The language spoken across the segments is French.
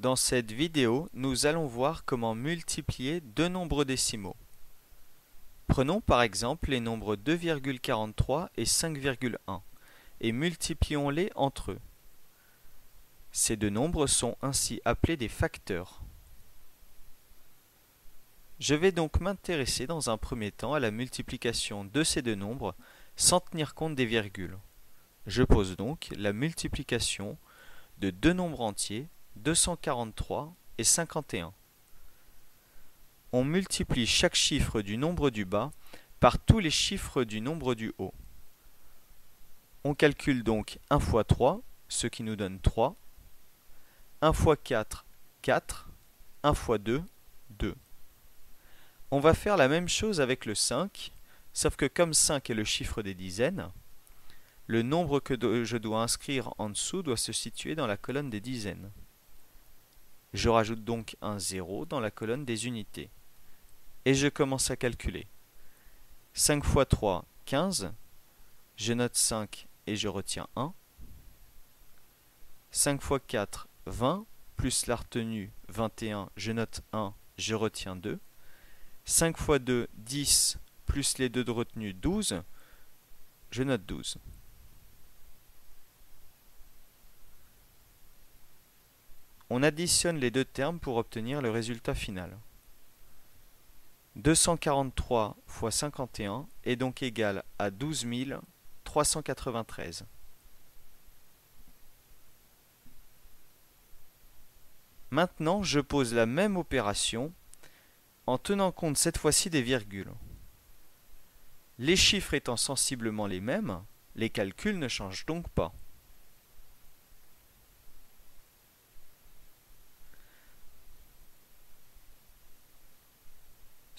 Dans cette vidéo, nous allons voir comment multiplier deux nombres décimaux. Prenons par exemple les nombres 2,43 et 5,1 et multiplions-les entre eux. Ces deux nombres sont ainsi appelés des facteurs. Je vais donc m'intéresser dans un premier temps à la multiplication de ces deux nombres sans tenir compte des virgules. Je pose donc la multiplication de deux nombres entiers, 243 et 51. On multiplie chaque chiffre du nombre du bas par tous les chiffres du nombre du haut. On calcule donc 1 fois 3, ce qui nous donne 3. 1 fois 4, 4. 1 fois 2, 2. On va faire la même chose avec le 5, sauf que comme 5 est le chiffre des dizaines, le nombre que je dois inscrire en dessous doit se situer dans la colonne des dizaines. Je rajoute donc un 0 dans la colonne des unités. Et je commence à calculer. 5 fois 3, 15. Je note 5 et je retiens 1. 5 fois 4, 20. Plus la retenue, 21. Je note 1, je retiens 2. 5 fois 2, 10. Plus les 2 de retenue, 12. Je note 12. On additionne les deux termes pour obtenir le résultat final. 243 fois 51 est donc égal à 12 393. Maintenant, je pose la même opération en tenant compte cette fois-ci des virgules. Les chiffres étant sensiblement les mêmes, les calculs ne changent donc pas.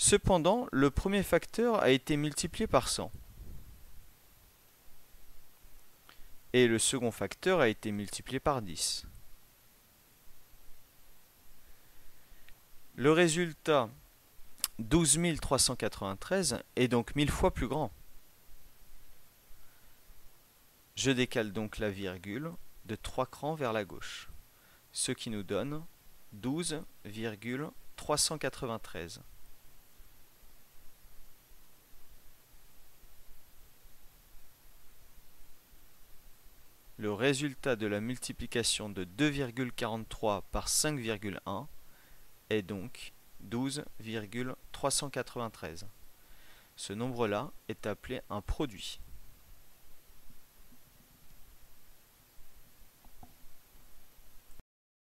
Cependant, le premier facteur a été multiplié par 100. Et le second facteur a été multiplié par 10. Le résultat 12 393 est donc 1000 fois plus grand. Je décale donc la virgule de 3 crans vers la gauche, ce qui nous donne 12,393. Le résultat de la multiplication de 2,43 par 5,1 est donc 12,393. Ce nombre-là est appelé un produit.